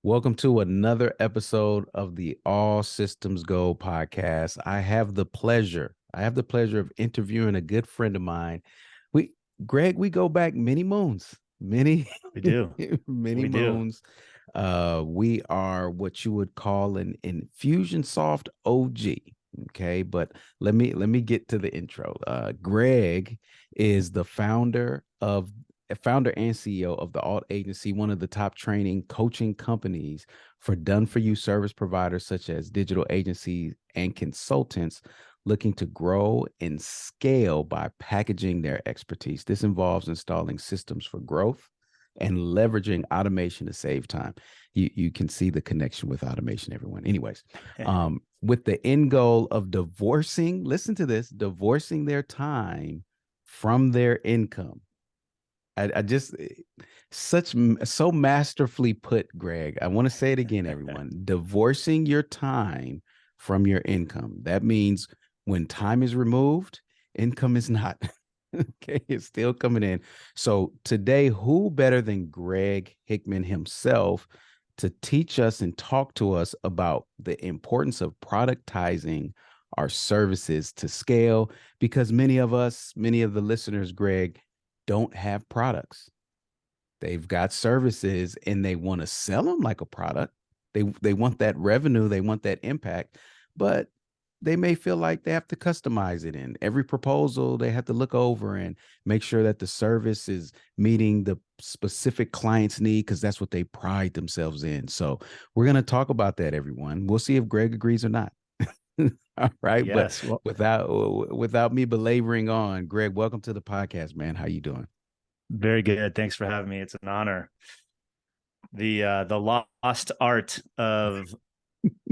Welcome to another episode of the All Systems Go podcast. I have the pleasure of interviewing a good friend of mine. Greg, we go back many moons, many, We do. many We do. moons. We are what you would call an Infusionsoft OG. Okay, but let me get to the intro. Greg is the founder and CEO of the AltAgency, one of the top training coaching companies for done-for-you service providers such as digital agencies and consultants looking to grow and scale by packaging their expertise. This involves installing systems for growth and leveraging automation to save time. You can see the connection with automation, everyone. Anyways, with the end goal of listen to this, divorcing their time from their income. I just so masterfully put, Greg. I want to say it again, everyone. Divorcing your time from your income. That means when time is removed, income is not. Okay, it's still coming in. So today, who better than Greg Hickman himself to teach us and talk to us about the importance of productizing our services to scale? Because many of the listeners, Greg, don't have products. They've got services and they want to sell them like a product. They want that revenue, they want that impact, but they may feel like they have to customize it in every proposal. They have to look over and make sure that the service is meeting the specific client's need because that's what they pride themselves in. So we're going to talk about that, everyone. We'll see if Greg agrees or not. All right, but Yes. Well, without me belaboring on, Greg, welcome to the podcast, man. How you doing? very good. Thanks for having me. It's an honor. The lost art of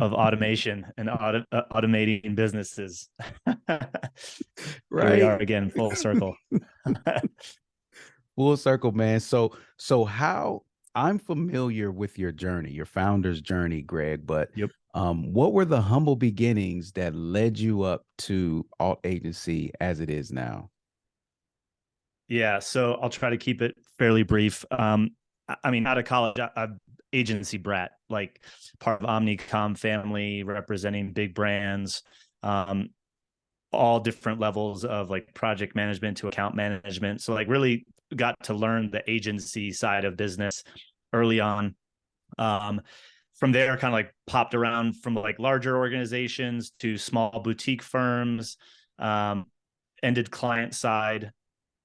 automation and automating businesses. Here we Right. are again, full circle. Full circle, man. So how I'm familiar with your journey, your founder's journey, Greg, but Yep. what were the humble beginnings that led you up to AltAgency as it is now? Yeah. So I'll try to keep it fairly brief. I mean, out of college, I'm agency brat, like part of Omnicom family, representing big brands. Um, all different levels of like project management to account management. So like really got to learn the agency side of business early on. Um, from there, kind of like popped around from like larger organizations to small boutique firms, um, ended client side,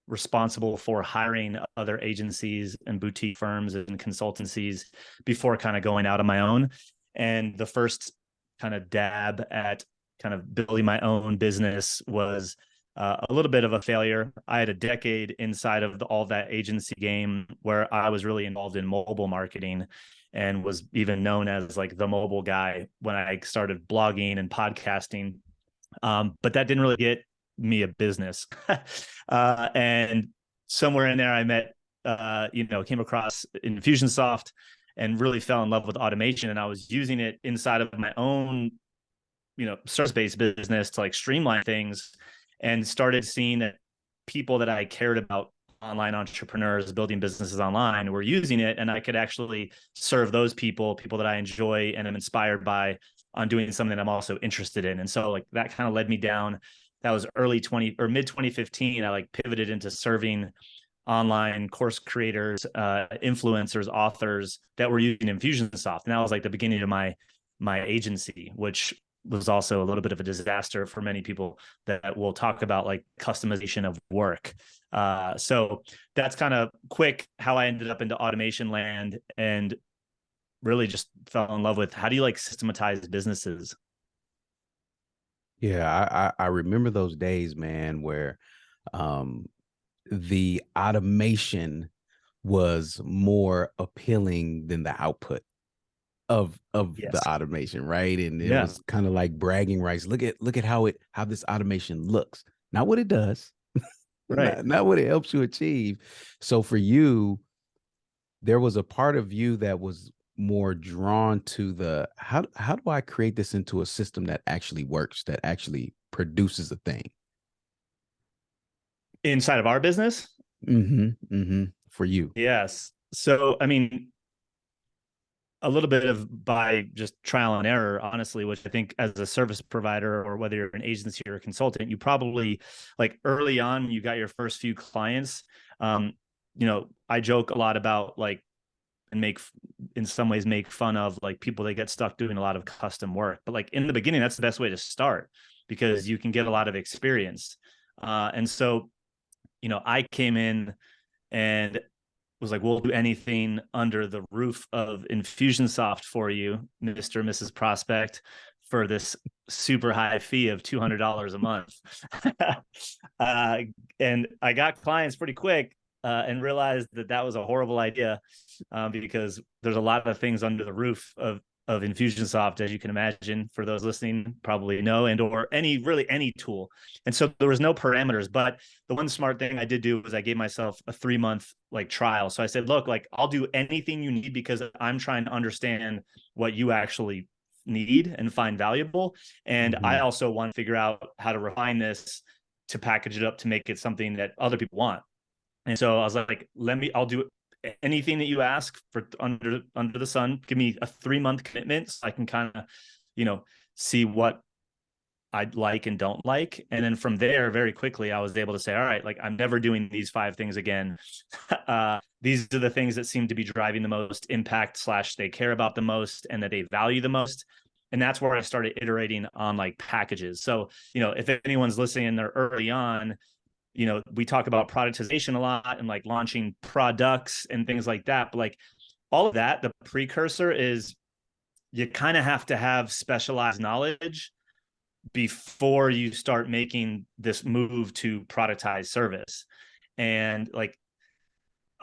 responsible for hiring other agencies and boutique firms and consultancies before kind of going out on my own. And the first kind of dab at kind of building my own business was a little bit of a failure. I had a decade inside of all that agency game where I was really involved in mobile marketing and was even known as like the mobile guy when I started blogging and podcasting. But that didn't really get me a business. And somewhere in there, I met, came across Infusionsoft and really fell in love with automation. And I was using it inside of my own, service-based business to like streamline things, and started seeing that people that I cared about, online entrepreneurs building businesses online, were using it. And I could actually serve those people that I enjoy and am inspired by, on doing something that I'm also interested in. And so like that kind of led me down. That was early 20 or mid 2015. I like pivoted into serving online course creators, influencers, authors that were using Infusionsoft. And that was like the beginning of my agency, which was also a little bit of a disaster for many people that will talk about, like customization of work. So that's kind of quick how I ended up into automation land, and really just fell in love with how do you like systematize businesses. Yeah, I remember those days, man, where um the automation was more appealing than the output of the Yes. automation, right? And it Yeah. was kind of like bragging rights. Look at how this automation looks, not what it does, Right. not what it helps you achieve. So for you, there was a part of you that was more drawn to the how do I create this into a system that actually works, that actually produces a thing. Inside of our business. Mm-hmm. Mm-hmm. For you. Yes. So, I mean, a little bit of by just trial and error, honestly, which I think as a service provider or whether you're an agency or a consultant, you probably like early on when you got your first few clients, um, I joke a lot about like and make in some ways make fun of like people that get stuck doing a lot of custom work. But like in the beginning, that's the best way to start because you can get a lot of experience. And so, I came in and was like, we'll do anything under the roof of Infusionsoft for you, Mr. and Mrs. Prospect, for this super high fee of $200 a month. uh, and I got clients pretty quick and realized that that was a horrible idea because there's a lot of things under the roof of Infusionsoft, as you can imagine, for those listening probably know, and or any tool. And so there was no parameters, but the one smart thing I did do was I gave myself a 3-month like trial. So I said, look, like I'll do anything you need because I'm trying to understand what you actually need and find valuable. And I Mhm. also want to figure out how to refine this to package it up to make it something that other people want. And so I was like, I'll do anything that you ask for under the sun. Give me a 3-month commitment so I can kind of, see what I like and don't like. And then from there, very quickly, I was able to say, all right, like I'm never doing these 5 things again. These are the things that seem to be driving the most impact / they care about the most and that they value the most. And that's where I started iterating on like packages. So, if anyone's listening and they're early on, we talk about productization a lot and like launching products and things like that. But like all of that, the precursor is you kind of have to have specialized knowledge before you start making this move to productize service. And like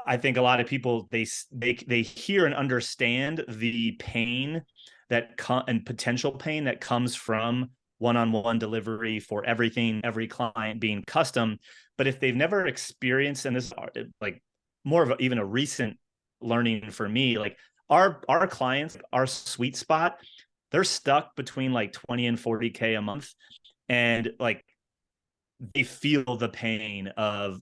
I think a lot of people they hear and understand the pain and potential pain that comes from one-on-one delivery for everything, every client being custom. But if they've never experienced, and this is like more of even a recent learning for me, like our clients, our sweet spot, they're stuck between like 20 and 40K a month. And like they feel the pain of,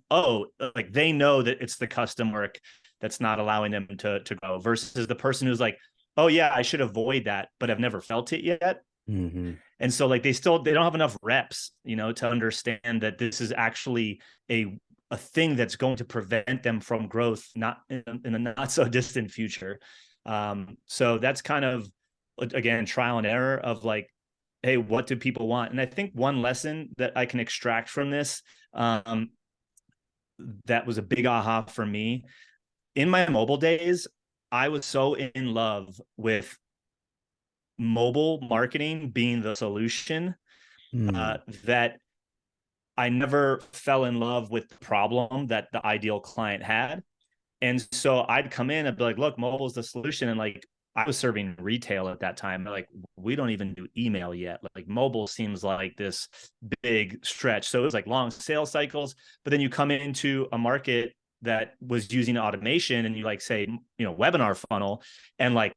like they know that it's the custom work that's not allowing them to grow versus the person who's like, oh yeah, I should avoid that, but I've never felt it yet. Mhm. And so like they don't have enough reps, to understand that this is actually a thing that's going to prevent them from growth, not in a not so distant future. So that's kind of again trial and error of like, hey, what do people want? And I think one lesson that I can extract from this, that was a big aha for me in my mobile days. I was so in love with mobile marketing being the solution Mm. that I never fell in love with the problem that the ideal client had. And so I'd come in and be like, look, mobile is the solution. And like, I was serving retail at that time. Like, we don't even do email yet. Like, mobile seems like this big stretch. So it was like long sales cycles. But then you come into a market that was using automation and you like say, webinar funnel and like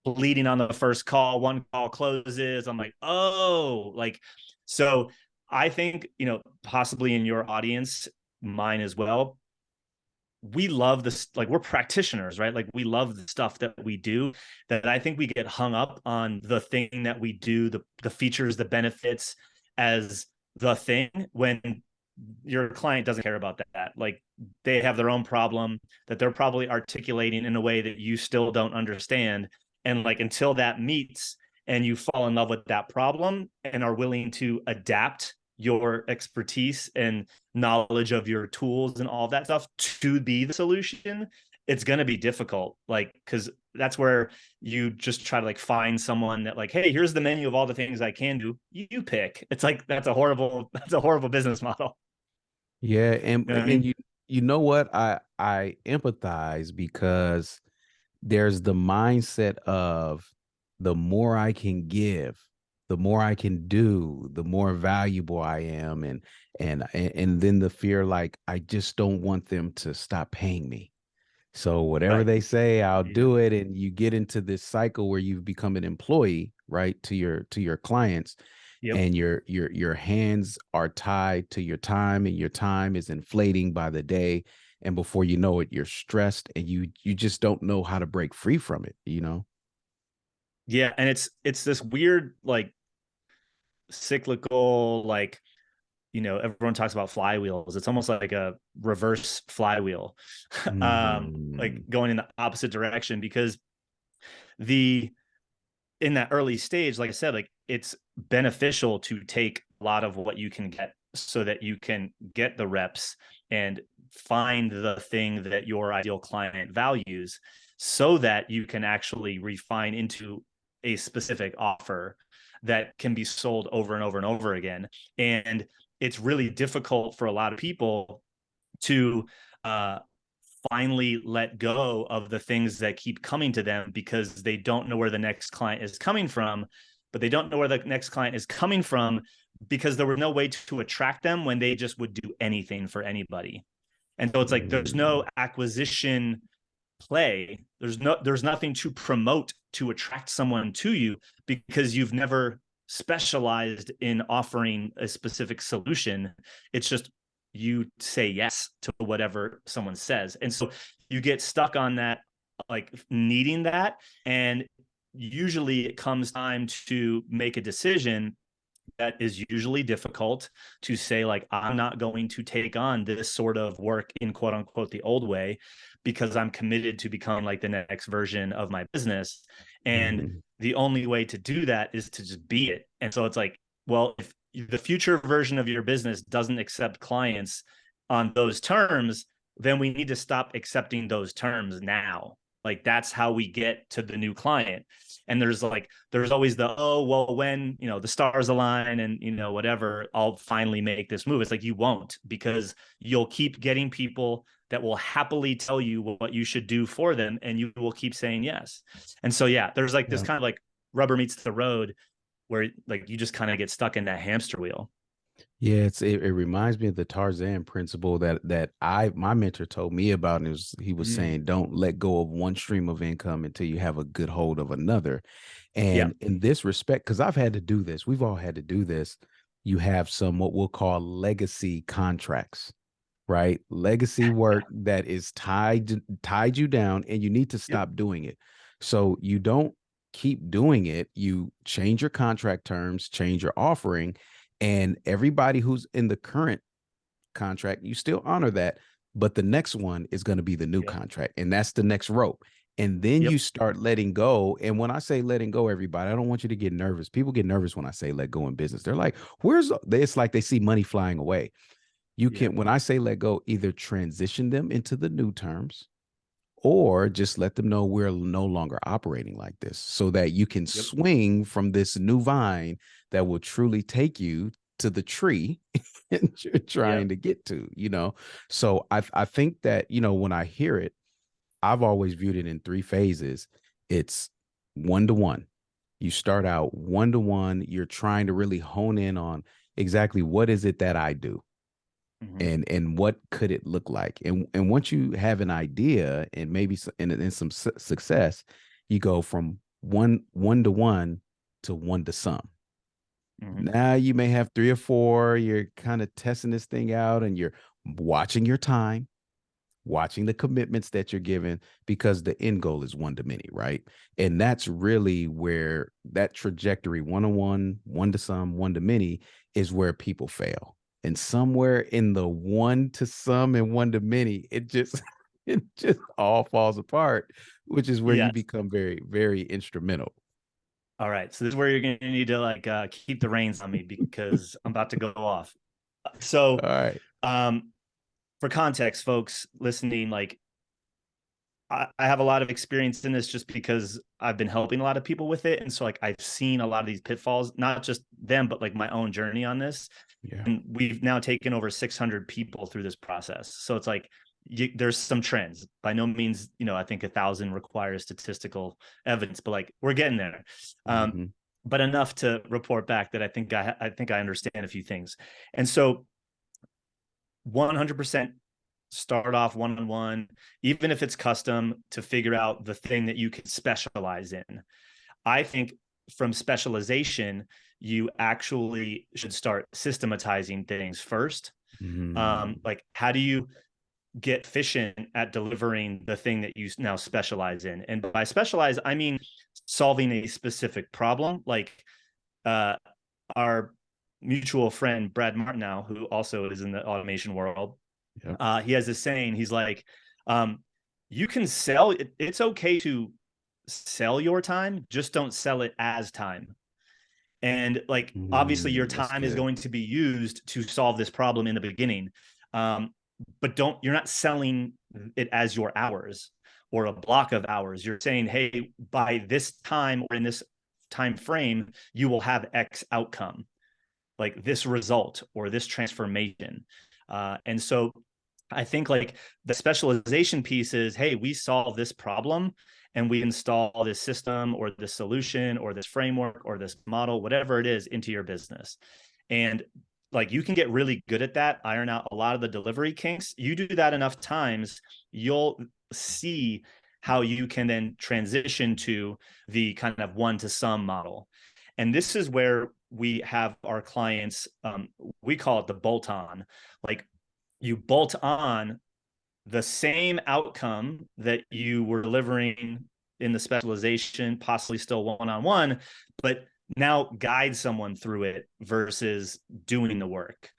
bleeding on the first call, one call closes. I'm like, oh, like, so I think, possibly in your audience, mine as well, we love this, like we're practitioners, right? Like we love the stuff that we do, that I think we get hung up on the thing that we do, the features, the benefits as the thing, when your client doesn't care about that. Like they have their own problem that they're probably articulating in a way that you still don't understand. And like until that meets and you fall in love with that problem and are willing to adapt your expertise and knowledge of your tools and all of that stuff to be the solution, it's going to be difficult. Like, because that's where you just try to like find someone that like, hey, here's the menu of all the things I can do. You pick. It's like that's a horrible business model. Yeah, and You know what I and mean? you know what? I empathize because there's the mindset of the more I can give, the more I can do, the more valuable I am, and then the fear like I just don't want them to stop paying me. So whatever Right. they say, I'll Yeah. do it, and you get into this cycle where you've become an employee, right, to your clients, Yep. and your hands are tied to your time, and your time is inflating by the day, and before you know it, you're stressed, and you just don't know how to break free from it, you know. Yeah, and it's this weird like cyclical, like, everyone talks about flywheels. It's almost like a reverse flywheel, like Mhm. going in the opposite direction, because the in that early stage, like I said, like it's beneficial to take a lot of what you can get so that you can get the reps and find the thing that your ideal client values, so that you can actually refine into a specific offer that can be sold over and over and over again. And it's really difficult for a lot of people to uh, finally let go of the things that keep coming to them, because they don't know where the next client is coming from. But they don't know where the next client is coming from because there was no way to attract them when they just would do anything for anybody. And so it's like there's no Mhm. acquisition play. There's nothing to promote to attract someone to you, because you've never specialized in offering a specific solution. It's just you say yes to whatever someone says. And so you get stuck on that, like needing that. And usually it comes time to make a decision that is usually difficult, to say, like, I'm not going to take on this sort of work in quote unquote the old way, because I'm committed to become like the next version of my business. And Mhm. the only way to do that is to just be it. And so it's like, well, if the future version of your business doesn't accept clients on those terms, then we need to stop accepting those terms now. Like that's how we get to the new client. And there's always the, oh well, when the stars align and whatever, I'll finally make this move. It's like, you won't, because you'll keep getting people that will happily tell you what you should do for them, and you will keep saying yes. And so yeah, there's like this Yeah. kind of like rubber meets the road, where like you just kind of get stuck in that hamster wheel. Yeah, it reminds me of the Tarzan principle that I my mentor told me about, and he was Mm. saying don't let go of one stream of income until you have a good hold of another. Yeah. And in this respect, because I've had to do this, we've all had to do this, you have some what we'll call legacy contracts, right? Legacy work that is tied you down, and you need to Yep. stop doing it. So you don't keep doing it. You change your contract terms, change your offering, and everybody who's in the current contract, you still honor that, but the next one is going to be the new Yep. contract, and that's the next rope. And then Yep. you start letting go. And when I say letting go, everybody, I don't want you to get nervous. People get nervous when I say let go in business. They're like, where's it's like they see money flying away. You Yeah. can, when I say let go, either transition them into the new terms, or just let them know we're no longer operating like this, so that you can Yep. swing from this new vine that will truly take you to the tree and you're trying Yep. to get to, So I think that, when I hear it, I've always viewed it in three phases. It's one to one. You start out one to one, you're trying to really hone in on exactly what is it that I do, Mm-hmm. and what could it look like, and once you have an idea and maybe in some success, you go from one to one to one to some. Mm-hmm. Now you may have three or four, you're kind of testing this thing out, and you're watching your time, watching the commitments that you're given, because the end goal is one to many, right? And that's really where that trajectory, one on one, one to some, one to many, is where people fail. And somewhere in the one to some and one to many, it just it just all falls apart, which is where you Yes. become very, very instrumental. All right. So this is where you're going to need to like keep the reins on me, because I'm about to go off. So, All right. um, for context, folks listening, like I have a lot of experience in this just because I've been helping a lot of people with it. And so like I've seen a lot of these pitfalls, not just them, but like my own journey on this. Yeah. And we've now taken over 600 people through this process. So it's like there's some trends. By no means, I think 1,000 requires statistical evidence, but like we're getting there. Um, Hmm. but enough to report back that I think I understand a few things. And so 100% start off one on one, even if it's custom, to figure out the thing that you can specialize in. I think from specialization, you actually should start systematizing things first. Hmm. Like, how do you get efficient at delivering the thing that you now specialize in. And by specialize, I mean solving a specific problem. Like our mutual friend, Brad Martinow, who also is in the automation world, Yep. he has this saying. He's like, you can sell, it's okay to sell your time, just don't sell it as time. And like, obviously your That's time is good. going to be used to solve this problem in the beginning. But you're not selling it as your hours or a block of hours. You're saying, hey, by this time or in this time frame, you will have X outcome, like this result or this transformation. And so I think like the specialization piece is, hey, we solve this problem and we install this system or this solution or this framework or this model, whatever it is, into your business. And like you can get really good at that, iron out a lot of the delivery kinks. You do that enough times, you'll see how you can then transition to the kind of one to some model. And this is where we have our clients, we call it the bolt on. Like you bolt on the same outcome that you were delivering in the specialization, possibly still one-on-one, but now guide someone through it versus doing the work.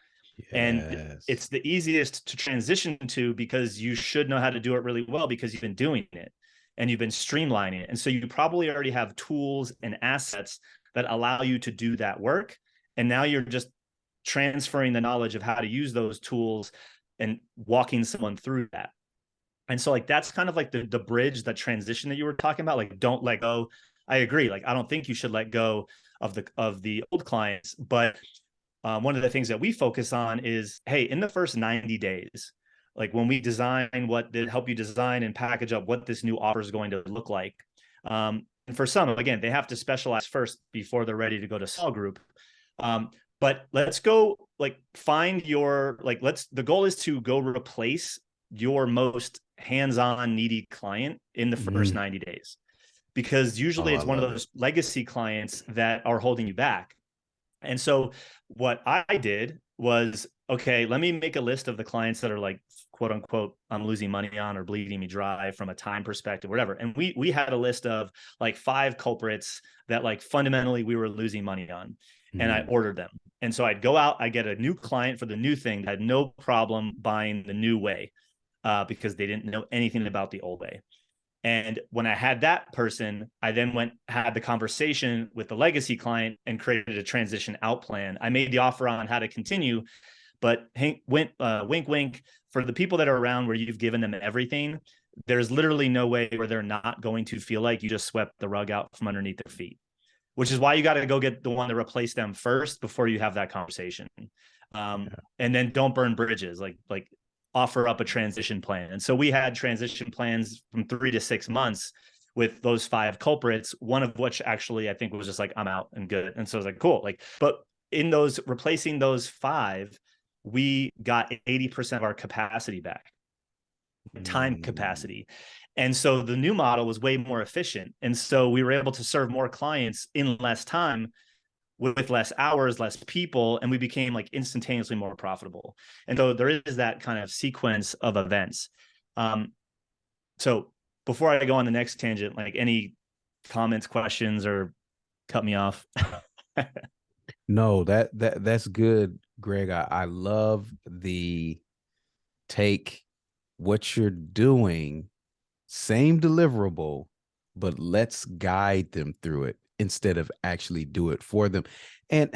And Yes. it's the easiest to transition to because you should know how to do it really well because you've been doing it and you've been streamlining it. And so you probably already have tools and assets that allow you to do that work. And now you're just transferring the knowledge of how to use those tools and walking someone through that. And so like that's kind of like the bridge, the transition that you were talking about. Like don't let go. I agree. Like I don't think you should let go of the old clients, but one of the things that we focus on is, hey, in the first 90 days, like when we design what did help you design and package up what this new offer is going to look like. And for some, again, they have to specialize first before they're ready to go to small group. But let's go like find your, like, the goal is to go replace your most hands-on needy client in the first Mm. 90 days, because Oh, usually I it's one of love it. those legacy clients that are holding you back. And so what I did was, okay, let me make a list of the clients that are like, quote unquote, I'm losing money on or bleeding me dry from a time perspective, whatever. And we had a list of like 5 culprits that like fundamentally we were losing money on. And I Mm. ordered them. And so I'd go out, I get a new client for the new thing that had no problem buying the new way because they didn't know anything about the old way. And when I had that person, I then had the conversation with the legacy client and created a transition out plan. I made the offer on how to continue, but wink, wink, for the people that are around where you've given them everything, there's literally no way where they're not going to feel like you just swept the rug out from underneath their feet, which is why you got to go get the one to replace them first before you have that conversation. Yeah. And then don't burn bridges. Like offer up a transition plan. And so we had transition plans from 3 to 6 months with those 5 culprits, one of which actually I think was just like, I'm out and good. And so I was like, cool. Like, but in those replacing those 5, we got 80% of our capacity back, time Mm. capacity. And so the new model was way more efficient. And so we were able to serve more clients in less time with less hours, less people, and we became like instantaneously more profitable. And so there is that kind of sequence of events. So before I go on the next tangent, like any comments, questions, or cut me off? No, that's good, Greg. I love the take what you're doing, same deliverable, but let's guide them through it instead of actually do it for them. And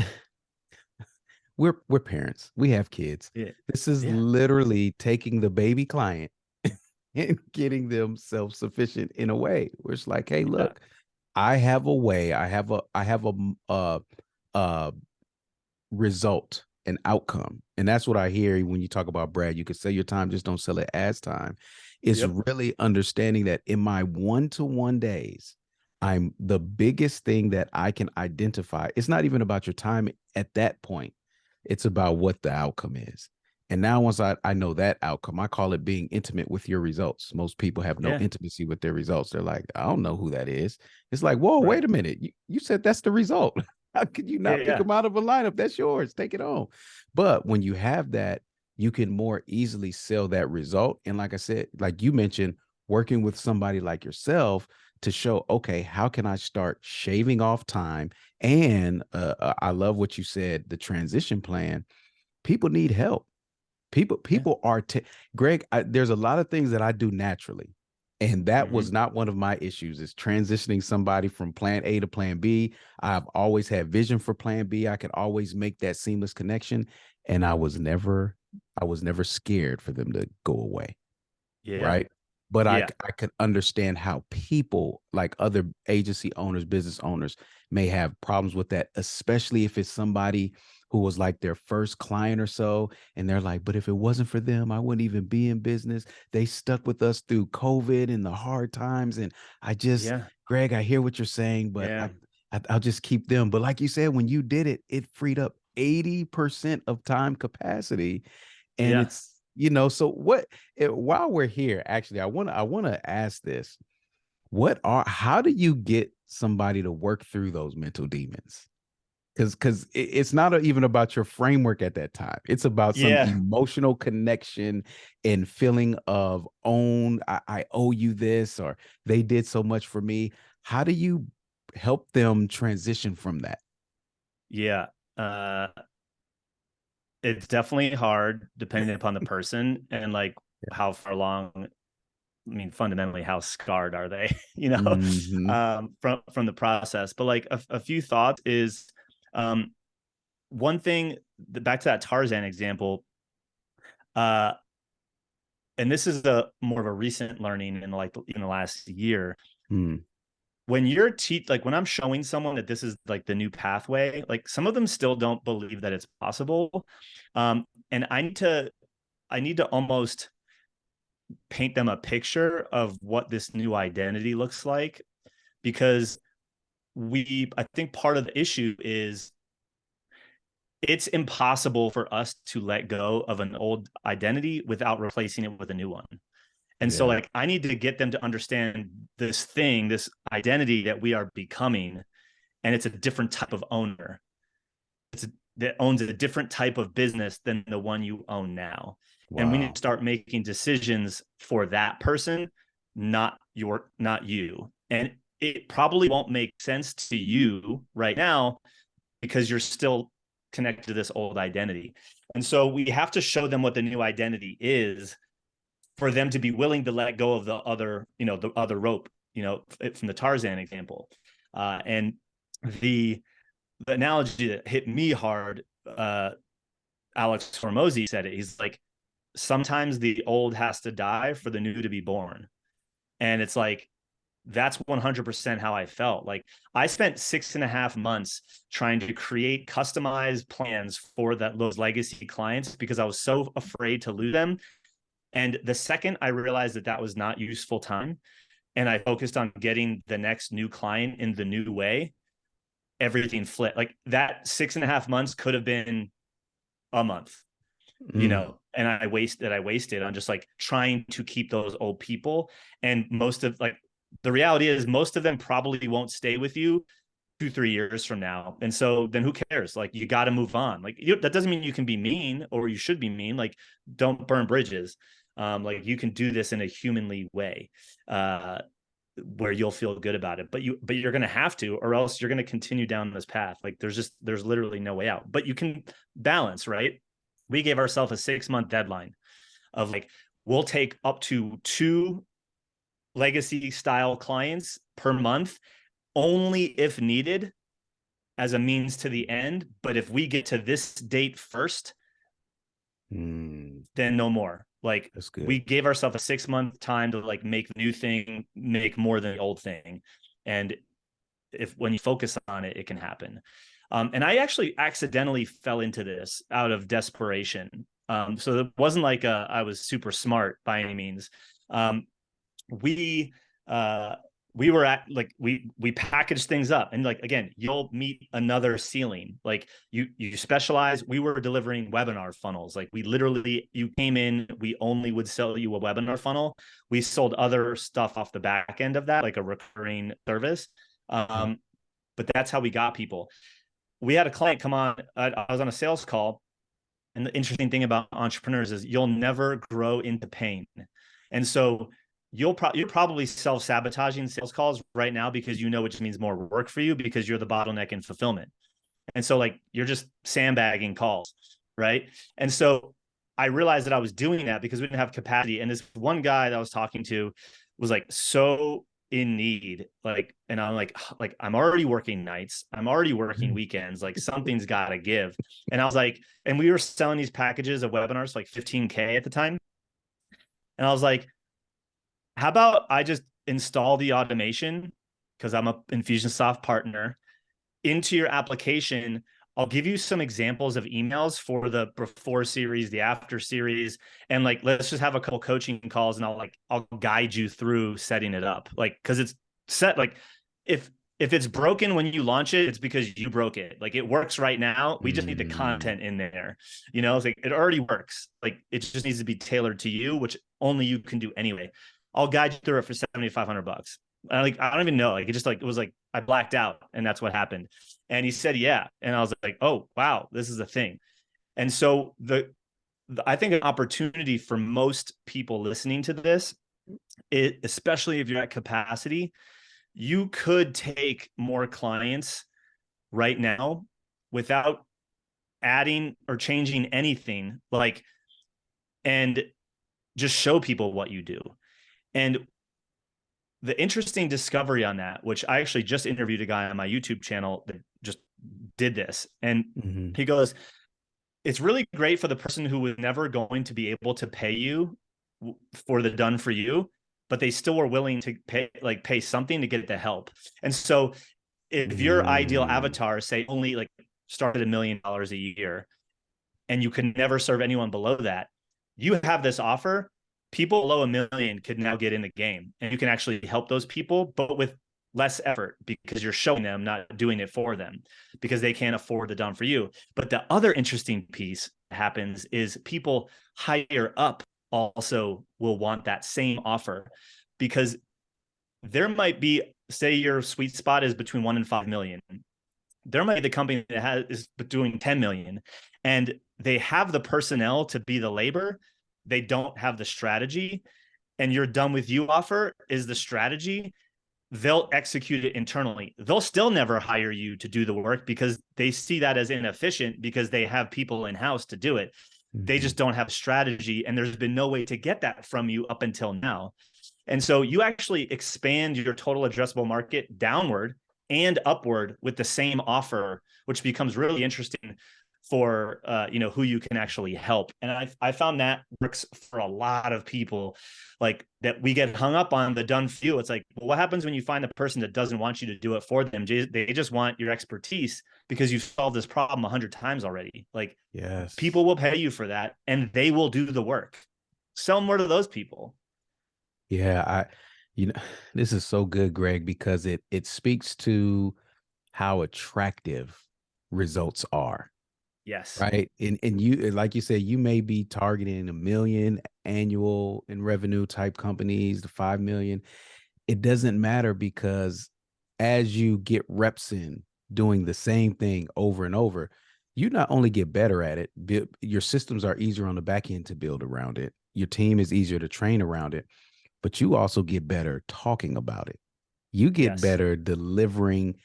we're parents. We have kids. Yeah. This is Yeah. literally taking the baby client and getting them self-sufficient in a way where it's like, hey, Yeah. look, I have a way, I have a result, an outcome. And that's what I hear when you talk about Brad. You could sell your time, just don't sell it as time. It's Yep. really understanding that in my one-to-one days, I'm the biggest thing that I can identify. It's not even about your time at that point. It's about what the outcome is. And now once I know that outcome, I call it being intimate with your results. Most people have no Yeah. intimacy with their results. They're like, I don't know who that is. It's like, whoa, Right. wait a minute. You said that's the result. How could you Yeah. not pick Yeah. them out of a lineup? That's yours. Take it home. But when you have that, you can more easily sell that result. And like I said, like you mentioned, working with somebody like yourself to show, okay, how can I start shaving off time? And I love what you said, the transition plan. People need help. Yeah. People are Greg, there's a lot of things that I do naturally, and that Hmm. was not one of my issues, is transitioning somebody from plan A to plan B. I've always had vision for plan B. I could always make that seamless connection, and I was never scared for them to go away, Yeah. right? But Yeah. I could understand how people like other agency owners, business owners may have problems with that, especially if it's somebody who was like their first client or so. And they're like, but if it wasn't for them, I wouldn't even be in business. They stuck with us through COVID and the hard times. And I just, Yeah. Greg, I hear what you're saying, but Yeah. I'll just keep them. But like you said, when you did it, it freed up 80% of time capacity. And Yeah. it's, so while we're here, actually, I want to ask this. How do you get somebody to work through those mental demons? Because it's not even about your framework at that time. It's about some Yeah. emotional connection and feeling of I owe you this, or they did so much for me. How do you help them transition from that? Yeah. Uh, it's definitely hard depending upon the person and like how far along. I mean, fundamentally, how scarred are they? Hmm. From the process. But like a few thoughts is, um, one thing. Back to that Tarzan example. Uh, and this is a more of a recent learning in the last year. Mm, When you're like when I'm showing someone that this is like the new pathway, like some of them still don't believe that it's possible. And I need to almost paint them a picture of what this new identity looks like, because I think part of the issue is it's impossible for us to let go of an old identity without replacing it with a new one. And so yeah. like I need to get them to understand this identity that we are becoming, and it's a different type of owner. That owns a different type of business than the one you own now. And we need Wow. to start making decisions for that person, not you. And it probably won't make sense to you right now because you're still connected to this old identity. And so we have to show them what the new identity is for them to be willing to let go of the other rope, from the Tarzan example. And the analogy that hit me hard, Alex Hormozy said it. He's like, sometimes the old has to die for the new to be born. And it's like, that's 100% how I felt. Like I spent 6.5 months trying to create customized plans for those legacy clients because I was so afraid to lose them. And the second I realized that was not useful time, and I focused on getting the next new client in the new way, everything flipped. Like that 6.5 months could have been a month, Mm, and I wasted on just like trying to keep those old people. And the reality is most of them probably won't stay with you 2-3 years from now. And so then who cares? Like you got to move on. Like that doesn't mean you can be mean or you should be mean. Like don't burn bridges. Like you can do this in a humanly way. Where you'll feel good about it, but you're going to have to, or else you're going to continue down this path. Like there's literally no way out, but you can balance, right? We gave ourselves a 6-month deadline of like, we'll take up to 2 legacy style clients per month, only if needed as a means to the end. But if we get to this date first, mm, then no more. Like that's we good. gave ourselves a 6-month time to like make the new thing, make more than the old thing. And if when you focus on it, it can happen. And I actually accidentally fell into this out of desperation. So it wasn't like I was super smart by any means. Um, we uh, we were at like we packaged things up, and like again, you'll meet another ceiling. Like you specialize. We were delivering webinar funnels. Like we literally, you came in, we only would sell you a webinar funnel. We sold other stuff off the back end of that, like a recurring service. Yeah. Um, but that's how we got people. We had a client come on. I was on a sales call, And the interesting thing about entrepreneurs is you'll never grow into pain. And so you're probably self-sabotaging sales calls right now because you know it just means more work for you because you're the bottleneck in fulfillment. And so like you're just sandbagging calls, right? And so I realized that I was doing that because we didn't have capacity. And this one guy that I was talking to was like so in need, like, and I'm like I'm already working nights, I'm already working weekends, like something's got to give. And I was like, and we were selling these packages of webinars like 15K at the time. And I was like, how about I just install the automation because I'm a Infusionsoft partner into your application. I'll give you some examples of emails for the before series, the after series, and like let's just have a couple coaching calls and I'll guide you through setting it up. Like cuz it's set like if it's broken when you launch it, it's because you broke it. Like it works right now. We just need the Mm. content in there. You know, it's like it already works. Like it just needs to be tailored to you, which only you can do anyway. I'll guide you through it for $7,500. I don't even know. Like it just like it was like I blacked out and that's what happened. And he said, yeah. And I was like, oh, wow, this is a thing. And so I think an opportunity for most people listening to this, especially if you're at capacity, you could take more clients right now without adding or changing anything, like, and just show people what you do. And the interesting discovery on that, which I actually just interviewed a guy on my YouTube channel that just did this. And Mhm. he goes, it's really great for the person who was never going to be able to pay you for the done for you, but they still were willing to pay something to get the help. And so if your ideal Mm. avatar, say only like started $1 million a year and you can never serve anyone below that, you have this offer. People below 1 million could now get in the game and you can actually help those people, but with less effort because you're showing them, not doing it for them because they can't afford the done for you. But the other interesting piece happens is people higher up also will want that same offer because there might be, say your sweet spot is between 1 and 5 million. There might be the company that is doing 10 million and they have the personnel to be the labor. They don't have the strategy, and your done with you offer is the strategy. They'll execute it internally. They'll still never hire you to do the work because they see that as inefficient because they have people in house to do it. They Mhm. just don't have strategy, and there's been no way to get that from you up until now. And so you actually expand your total addressable market downward and upward with the same offer, which becomes really interesting for who you can actually help. And I found that works for a lot of people, like that we get hung up on the done for you. It's like, well, what happens when you find the person that doesn't want you to do it for them? They just want your expertise because you've solved this problem 100 times already. Like Yes. people will pay you for that and they will do the work. Sell more to those people. Yeah, you know, this is so good, Greg, because it speaks to how attractive results are, Yes. right? And you, like you said, you may be targeting 1 million annual in revenue type companies, the 5 million. It doesn't matter because as you get reps in doing the same thing over and over, you not only get better at it, your systems are easier on the back end to build around it. Your team is easier to train around it, but you also get better talking about it. You get Yes. better delivering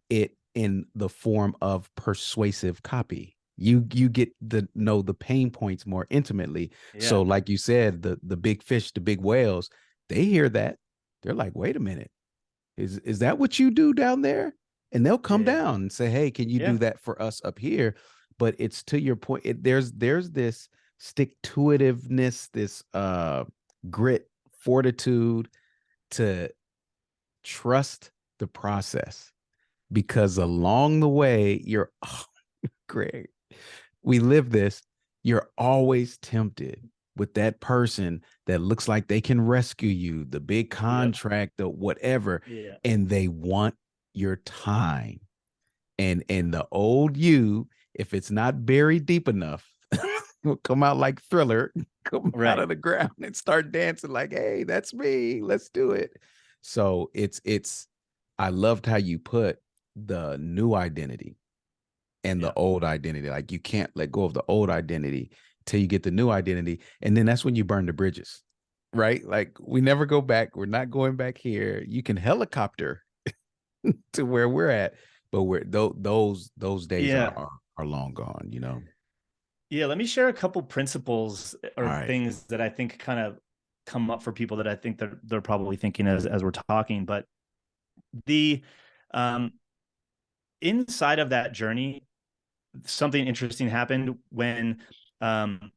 it in the form of persuasive copy. You get to know the pain points more intimately. So, Yeah. like you said, the big fish, the big whales, they hear that. They're like, wait a minute, is that what you do down there? And they'll come Yeah. down and say, hey, can you do Yeah. that for us up here? But it's to your point. There's this stick to itiveness, this grit, fortitude to trust the process because along the way, you're oh, Greg, we live this. You're always tempted with that person that looks like they can rescue you, the big Yep. contract, the whatever, Yeah. and they want your time. And the old you, if it's not buried deep enough, will come out like Thriller, come out Right. of the ground and start dancing like, hey, that's me. Let's do it. So it's I loved how you put the new identity. and the Yeah. old identity. Like you can't let go of the old identity till you get the new identity. And then that's when you burn the bridges, right? Like we never go back. We're not going back here. You can helicopter to where we're at, but those days Yeah. are long gone, you know. Yeah. Let me share a couple principles All or right. things that I think kind of come up for people that I think they're probably thinking as we're talking. But the um inside of that journey, something interesting happened when um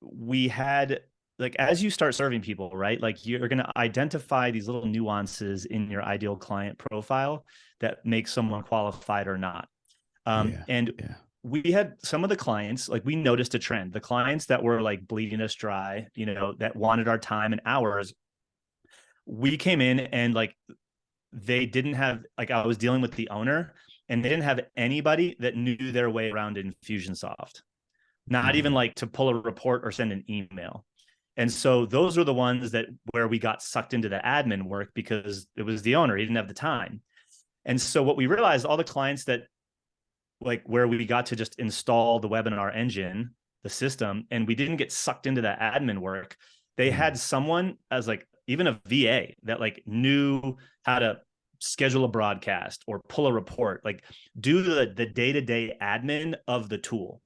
we had, like, as you start serving people, right? Like you're going to identify these little nuances in your ideal client profile that make someone qualified or not. Yeah. And Yeah. we had some of the clients, like we noticed a trend. The clients that were like bleeding us dry, you know, that wanted our time and hours, we came in and like they didn't have, like I was dealing with the owner and they didn't have anybody that knew their way around Infusionsoft, not even Mm, like to pull a report or send an email. And so those were the ones that where we got sucked into the admin work because it was the owner, he didn't have the time. And so what we realized, all the clients that, like, where we got to just install the webinar engine, the system, and we didn't get sucked into that admin work, they mm, had someone as like even a VA that like knew how to schedule a broadcast or pull a report, like do the day-to-day admin of the tool.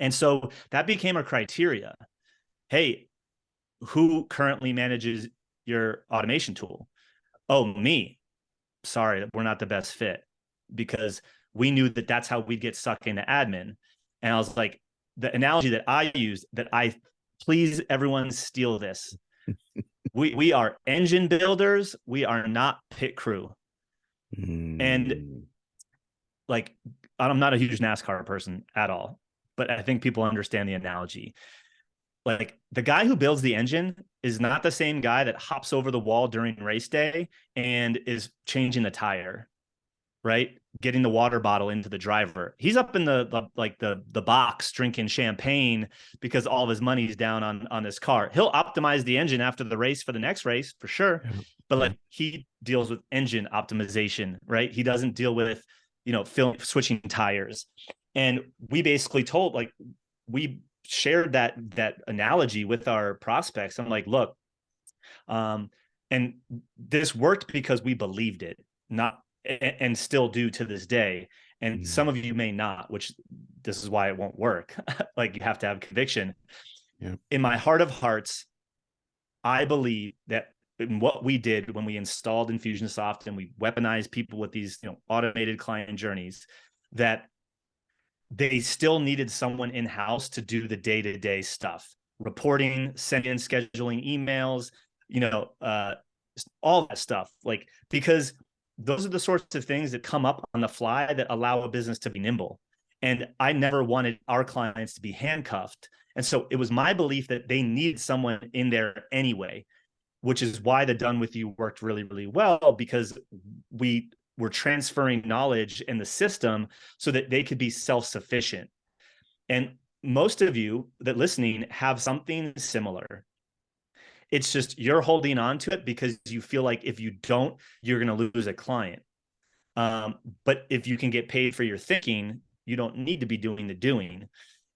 And so that became our criteria. Hey, who currently manages your automation tool? Oh, me. Sorry, we're not the best fit, because we knew that that's how we'd get sucked into admin. And I was like, the analogy that I use, that I, please everyone steal this. We are engine builders. We are not pit crew. And mm, like, I'm not a huge NASCAR person at all, but I think people understand the analogy. Like the guy who builds the engine is not the same guy that hops over the wall during race day and is changing the tire, right? Getting the water bottle into the driver. He's up in the box drinking champagne because all of his money's down on this car. He'll optimize the engine after the race for the next race for sure, yeah, but yeah. like he deals with engine optimization, right? He doesn't deal with, you know, switching tires. And we basically told, like, we shared that analogy with our prospects. I'm like, look, um, and this worked because we believed it, not, and still do to this day. And some Mm, of you may not, which this is why it won't work. Like you have to have conviction. yeah. In my heart of hearts, I believe that in what we did when we installed Infusionsoft and we weaponized people with these, you know, automated client journeys, that they still needed someone in house to do the day-to-day stuff, reporting, sending, scheduling emails, you know, all that stuff. Like, because those are the sorts of things that come up on the fly that allow a business to be nimble. And I never wanted our clients to be handcuffed. And so it was my belief that they needed someone in there anyway, which is why the done with you worked really, really well, because we were transferring knowledge in the system so that they could be self-sufficient. And most of you that listening have something similar. It's just you're holding on to it because you feel like if you don't, you're going to lose a client. But if you can get paid for your thinking, you don't need to be doing the doing.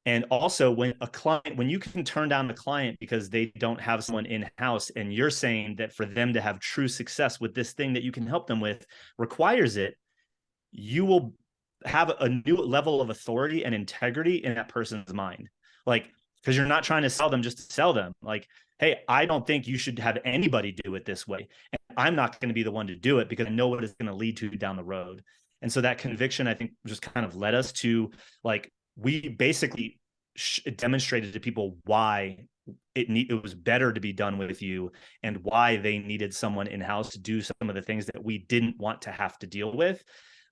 And also, when you can turn down the client because they don't have someone in house, and you're saying that for them to have true success with this thing that you can help them with requires it, you will have a new level of authority and integrity in that person's mind. Like, because you're not trying to sell them just to sell them. Like, hey, I don't think you should have anybody do it this way. And I'm not going to be the one to do it because I know what it's going to lead to down the road. And so that conviction, I think, just kind of led us to, like, we basically demonstrated to people why it was better to be done with you, and why they needed someone in house to do some of the things that we didn't want to have to deal with,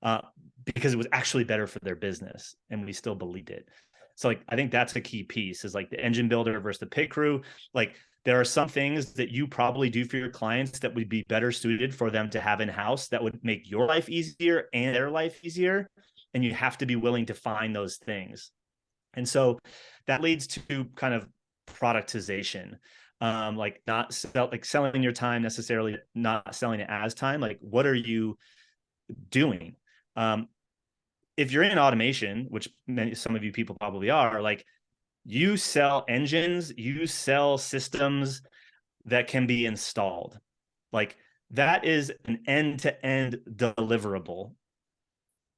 uh, because it was actually better for their business, and we still believed it. So like, I think that's a key piece, is like the engine builder versus the pit crew. Like, there are some things that you probably do for your clients that would be better suited for them to have in house, that would make your life easier and their life easier. And you have to be willing to find those things. And so that leads to kind of productization. Like not like selling your time necessarily, not selling it as time. Like, what are you doing? Um, if you're in automation, which some of you people probably are, like you sell engines, you sell systems that can be installed. Like that is an end-to-end deliverable.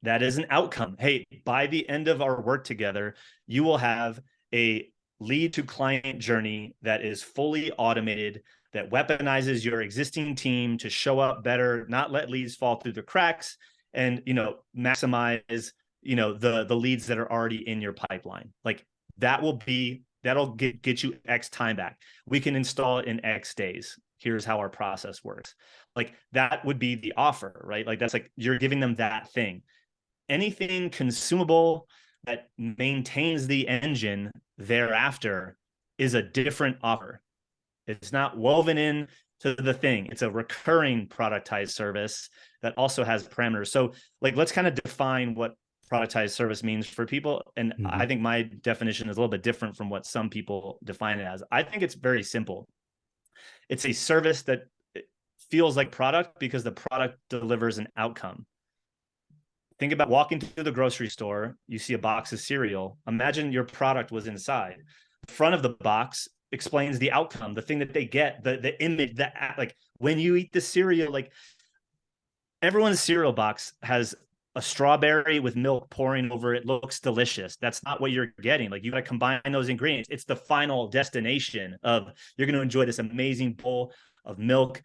That is an outcome. Hey, by the end of our work together, you will have a lead to client journey that is fully automated, that weaponizes your existing team to show up better, not let leads fall through the cracks, and maximize the leads that are already in your pipeline. Like that'll get you X time back. We can install it in X days. Here's how our process works. Like that would be the offer, right? Like that's like you're giving them that thing. Anything consumable that maintains the engine thereafter is a different offer. It's not woven in to the thing. It's a recurring productized service that also has parameters. So like, let's kind of define what productized service means for people. And I think my definition is a little bit different from what some people define it as. I think it's very simple. It's a service that feels like product because the product delivers an outcome. Think about walking to the grocery store, you see a box of cereal. Imagine your product was inside. The front of the box explains the outcome, the thing that they get, the image, that like when you eat the cereal, like everyone's cereal box has a strawberry with milk pouring over it, looks delicious. That's not what you're getting. Like you got to combine those ingredients. It's the final destination of you're going to enjoy this amazing bowl of milk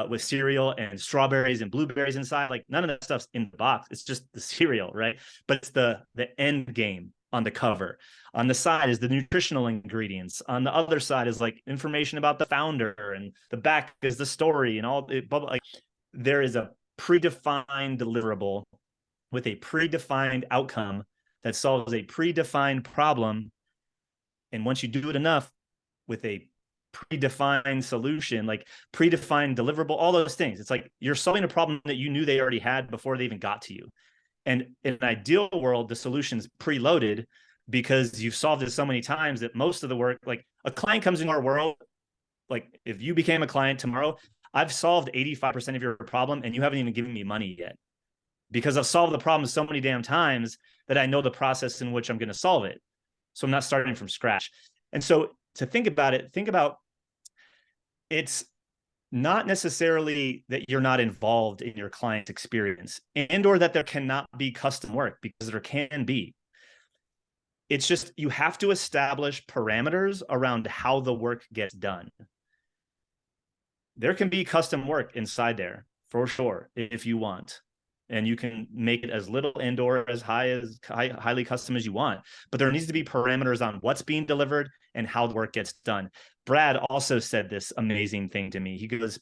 with cereal and strawberries and blueberries inside. Like none of that stuff's in the box. It's just the cereal, right? But it's the end game on the cover. On the side is the nutritional ingredients. On the other side is like information about the founder, and the back is the story and all. Like there is a predefined deliverable with a predefined outcome that solves a predefined problem. And once you do it enough with a predefined solution, like predefined deliverable, all those things, it's like you're solving a problem that you knew they already had before they even got to you. And in an ideal world, the solution's preloaded because you've solved it so many times that most of the work, like a client comes into our world, like if you became a client tomorrow, I've solved 85% of your problem and you haven't even given me money yet, because I've solved the problem so many damn times that I know the process in which I'm going to solve it. So I'm not starting from scratch. And so to think about it, think about it's not necessarily that you're not involved in your client's experience and or that there cannot be custom work, because there can be. It's just you have to establish parameters around how the work gets done. There can be custom work inside there for sure if you want. And you can make it as little and or as highly custom as you want. But there needs to be parameters on what's being delivered and how the work gets done. Brad also said this amazing thing to me. He goes,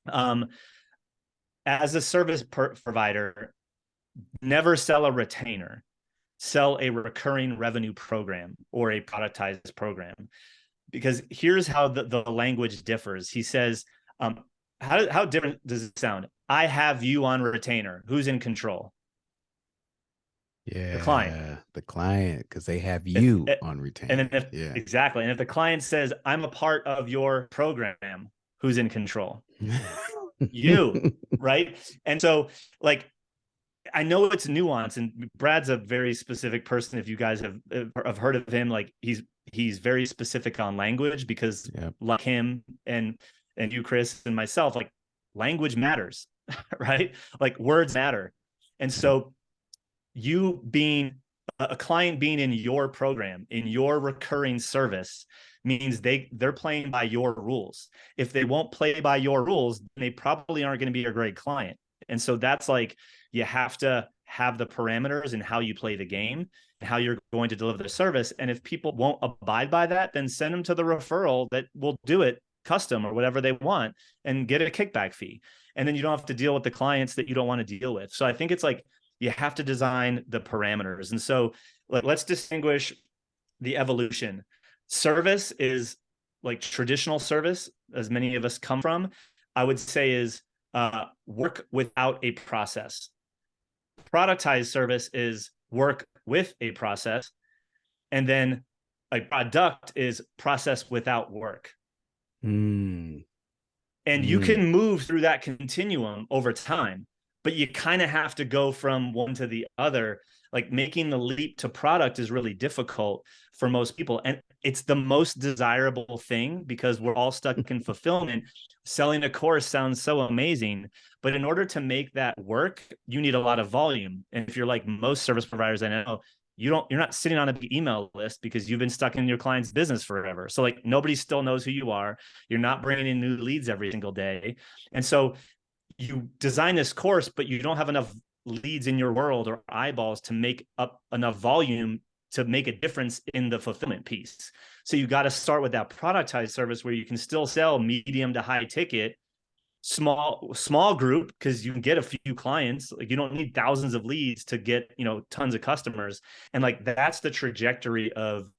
as a service provider, never sell a retainer. Sell a recurring revenue program or a productized program. Because here's how the language differs. He says, how different does it sound? I have you on retainer. Who's in control? Yeah, The client, because they have you on retainer. And then exactly. And if the client says, I'm a part of your program, who's in control? You, right? And so like, I know it's nuanced, and Brad's a very specific person. If you guys have heard of him, like he's very specific on language, because like him and you, Chris, and myself, like language matters, right? Like words matter. And so you being a client, being in your program, in your recurring service, means they're playing by your rules. If they won't play by your rules, they probably aren't going to be a great client. And so that's like, you have to have the parameters and how you play the game and how you're going to deliver the service. And if people won't abide by that, then send them to the referral that will do it custom or whatever they want and get a kickback fee. And then you don't have to deal with the clients that you don't want to deal with. So I think it's like, you have to design the parameters. And so let's distinguish the evolution. Service is like traditional service, as many of us come from, I would say is work without a process. Productized service is work with a process. And then a product is process without work. And you can move through that continuum over time. but you kind of have to go from one to the other. Like making the leap to product is really difficult for most people. And it's the most desirable thing because we're all stuck in fulfillment. Selling a course sounds so amazing, but in order to make that work, you need a lot of volume. And if you're like most service providers I know, you're not sitting on a big email list because you've been stuck in your client's business forever. So like nobody still knows who you are. You're not bringing in new leads every single day. And so you design this course, but you don't have enough leads in your world or eyeballs to make up enough volume to make a difference in the fulfillment piece. So you got to start with that productized service where you can still sell medium to high ticket, small group, because you can get a few clients. Like you don't need thousands of leads to get, tons of customers. And like that's the trajectory of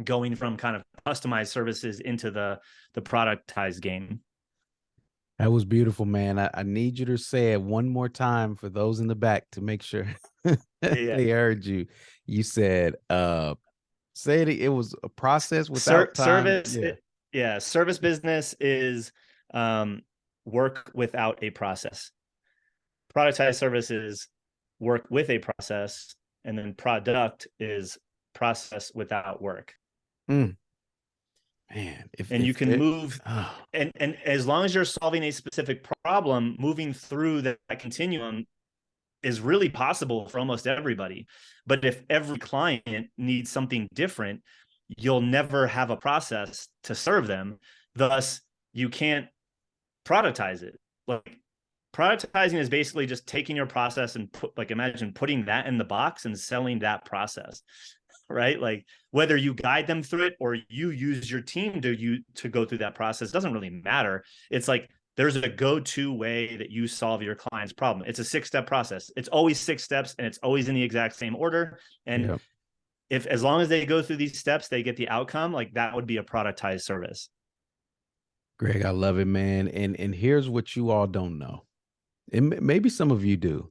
going from kind of customized services into the productized game. That was beautiful, man. I need you to say it one more time for those in the back to make sure Yeah. they heard you. You said, say it was a process without time. Yeah. Service business is work without a process. Productized services work with a process, and then product is process without work. Mm. Man, And you can move, and as long as you're solving a specific problem, moving through that continuum is really possible for almost everybody. But if every client needs something different, you'll never have a process to serve them. Thus, you can't productize it. Like productizing is basically just taking your process and imagine putting that in the box and selling that process, right? Like whether you guide them through it or you use your team to go through that process doesn't really matter. It's like there's a go-to way that you solve your client's problem. It's a 6-step process. It's always 6 steps and it's always in the exact same order. And Yep. if as long as they go through these steps, they get the outcome, like that would be a productized service. Greg, I love it, man. And here's what you all don't know. And maybe some of you do.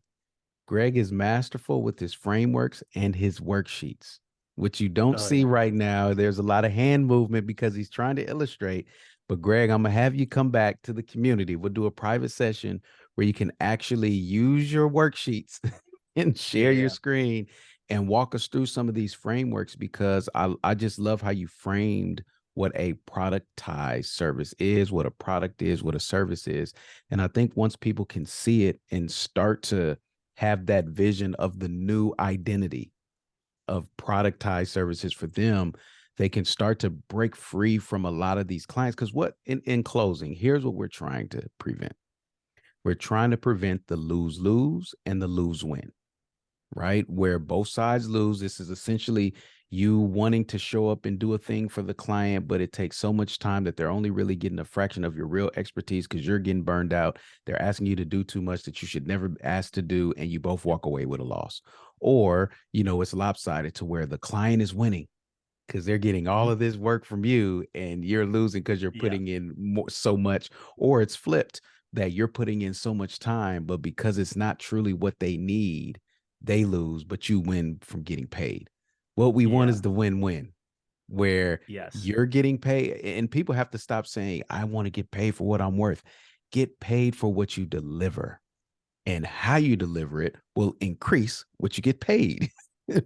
Greg is masterful with his frameworks and his worksheets, which you don't Oh see yeah. right now. There's a lot of hand movement because he's trying to illustrate. But Greg, I'm gonna have you come back to the community. We'll do a private session where you can actually use your worksheets and share your Yeah. screen and walk us through some of these frameworks because I just love how you framed what a productized service is, what a product is, what a service is. And I think once people can see it and start to have that vision of the new identity of productized services for them, they can start to break free from a lot of these clients. Because what in closing, here's what we're trying to prevent. We're trying to prevent the lose-lose and the lose-win, right? Where both sides lose. This is essentially you wanting to show up and do a thing for the client, but it takes so much time that they're only really getting a fraction of your real expertise because you're getting burned out. They're asking you to do too much that you should never ask to do, and you both walk away with a loss. Or, it's lopsided to where the client is winning because they're getting all of this work from you and you're losing because you're Yeah. putting in so much, or it's flipped that you're putting in so much time, but because it's not truly what they need, they lose, but you win from getting paid. What we want Yeah. is the win-win where Yes. you're getting paid, and people have to stop saying, I want to get paid for what I'm worth. Get paid for what you deliver, and how you deliver it will increase what you get paid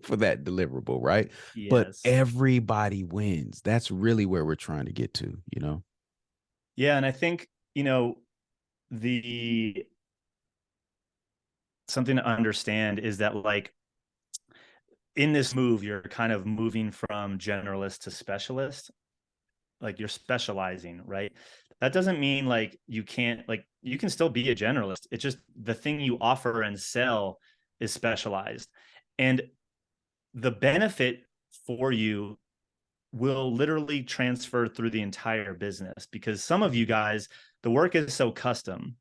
for that deliverable, right? But Yes. everybody wins. That's really where we're trying to get to. Yeah. And I think, the something to understand is that like in this move, you're kind of moving from generalist to specialist. Like you're specializing, right? That doesn't mean like you can't, like you can still be a generalist. It's just the thing you offer and sell is specialized. And the benefit for you will literally transfer through the entire business because some of you guys, the work is so custom.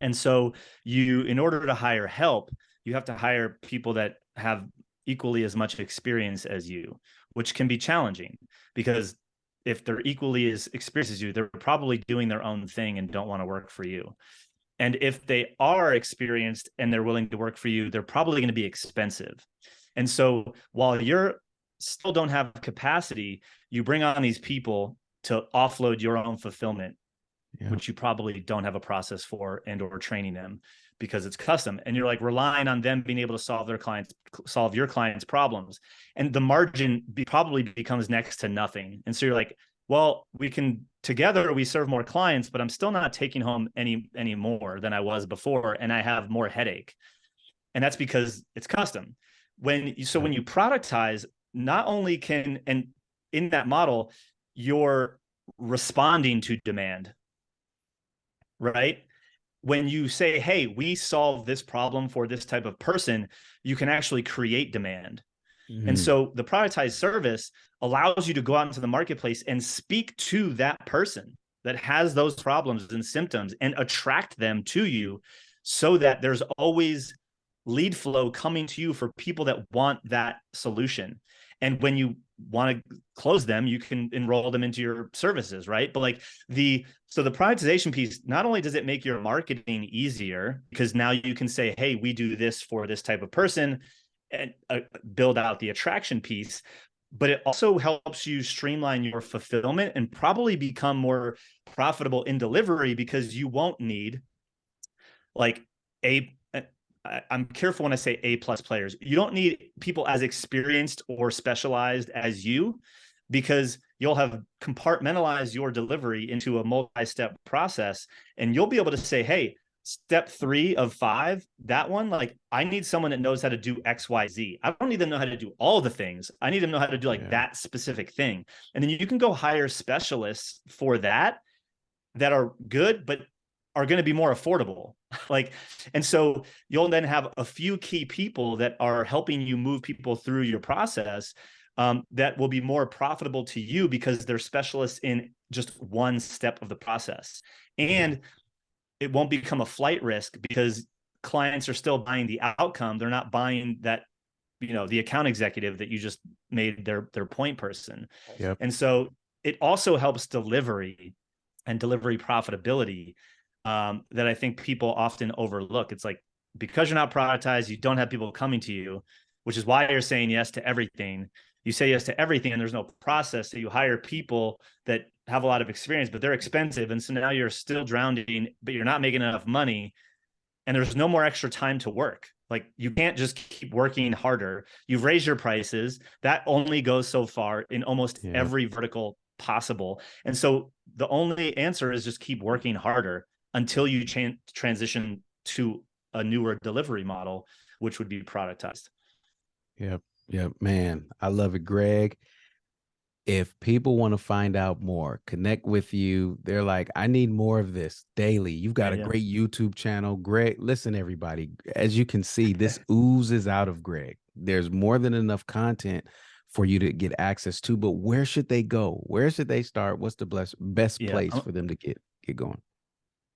And so in order to hire help, you have to hire people that have equally as much experience as you, which can be challenging because if they're equally as experienced as you, they're probably doing their own thing and don't want to work for you. And if they are experienced and they're willing to work for you, they're probably going to be expensive. And so while you're still don't have capacity, you bring on these people to offload your own fulfillment, Yeah. which you probably don't have a process for and or training them. because it's custom, and you're like relying on them being able to solve your clients' problems, and the margin probably becomes next to nothing. And so you're like, well, we can together we serve more clients, but I'm still not taking home any more than I was before, and I have more headache. And that's because it's custom. When you productize, not only can, and in that model, you're responding to demand, right? When you say, hey, we solve this problem for this type of person, you can actually create demand. And so the productized service allows you to go out into the marketplace and speak to that person that has those problems and symptoms and attract them to you, so that there's always lead flow coming to you for people that want that solution. And when you want to close them, you can enroll them into your services, right? But like the productization piece, not only does it make your marketing easier, because now you can say, hey, we do this for this type of person, and build out the attraction piece, but it also helps you streamline your fulfillment and probably become more profitable in delivery, because you won't need like I'm careful when I say A+ players. You don't need people as experienced or specialized as you, because you'll have compartmentalized your delivery into a multi-step process, and you'll be able to say, hey, step 3 of 5, that one, like I need someone that knows how to do X, Y, Z. I don't need them to know how to do all the things. I need them to know how to do like that specific thing. And then you can go hire specialists for that are good, but are going to be more affordable. Like, and so you'll then have a few key people that are helping you move people through your process, that will be more profitable to you because they're specialists in just one step of the process. And it won't become a flight risk, because clients are still buying the outcome. They're not buying that, the account executive that you just made their point person. Yep. And so it also helps delivery and delivery profitability, that I think people often overlook. It's like, because you're not productized, you don't have people coming to you, which is why you're saying yes to everything. You say yes to everything and there's no process. So you hire people that have a lot of experience, but they're expensive. And so now you're still drowning, but you're not making enough money, and there's no more extra time to work. Like, you can't just keep working harder. You've raised your prices. That only goes so far in almost every vertical possible. And so the only answer is just keep working harder until you transition to a newer delivery model, which would be productized. Yep. Man, I love it, Greg. If people want to find out more, connect with you, they're like, I need more of this daily. You've got a great YouTube channel. Greg, listen, everybody, as you can see, this oozes out of Greg. There's more than enough content for you to get access to, but where should they go? Where should they start? What's the best place for them to get going?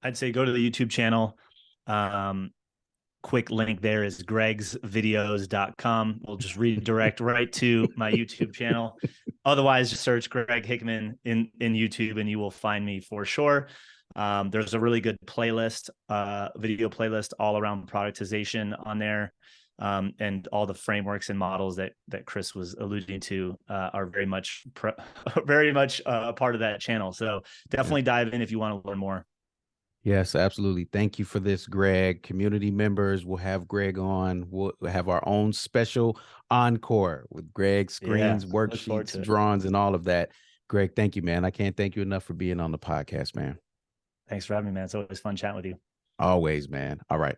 I'd say go to the YouTube channel. Quick link there is gregsvideos.com. We'll just redirect right to my YouTube channel. Otherwise, just search Greg Hickman in YouTube and you will find me for sure. There's a really good playlist, video playlist all around productization on there. And all the frameworks and models that Chris was alluding to are very much a part of that channel. So definitely dive in if you want to learn more. Yes, absolutely. Thank you for this, Greg. Community members, we'll have Greg on. We'll have our own special encore with Greg, screens, worksheets, drawings, and all of that. Greg, thank you, man. I can't thank you enough for being on the podcast, man. Thanks for having me, man. It's always fun chatting with you. Always, man. All right.